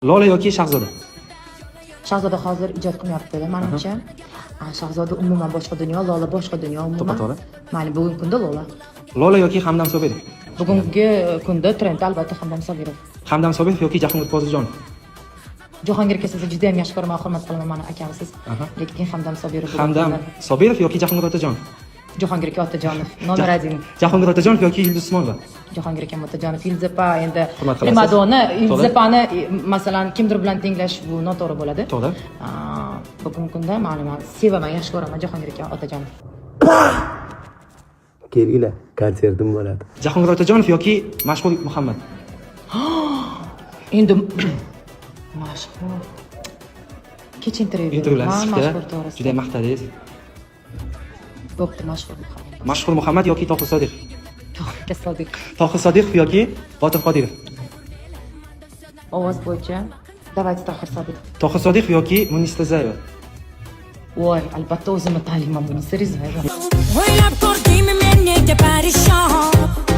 Lola yoki Shahzoda? Shahzoda hozir ijod qilyapti-da, menimcha. Shahzoda umuman boshqa dunyo, Lola boshqa dunyo umuman. To'g'ri. Mayli, bugungi kunda Lola. Lola yoki Hamdam Sobirov? Bugungi kunda trend albatta Hamdam Sobirov. Hamdam Sobirov yoki Jahongir Poziljonov? Jahongir aka sizni juda ham yaxshi ko'raman, hurmat qilaman, mani akamsiz. Lekin Hamdam Sobirov. Hamdam Sobirov yoki Jahongir Otajonov? Jahongir aka Otajonov, nomer 1. Jahongir Otajonov yoki Yulduz Usmonova? Jahongir aka Otajonov, Ilzepa endi Hurmat qilasiz. Primadonna, Ilzepani masalan kimdir bilan tenglash bu noto'g'ri bo'ladi. To'g'ri. Bugungi kunda men sevaman, yaxshi ko'raman Jahongir aka Otajonov. Kelinglar, konsertim bo'ladi. Jahongir Otajonov yoki Mashhur Muhammad? Endi mashhur. Kech intervyular mashhur to'g'risida juda maqtadingiz. Bo'pti, Mashhur Muhammad. Mashhur Muhammad yoki Tohir Sodiq? Tohir Sodiq. Tohir Sodiqov yoki Botir Qodirov? Ovoz bo'yicha давайте Tohir Sodiq. Tohir Sodiqov yoki Munisa Rizayeva? Voy, albatta o'zimni tanlayman Munisa Rizayeva. O'ylab ko'rdingmi men nega parishon?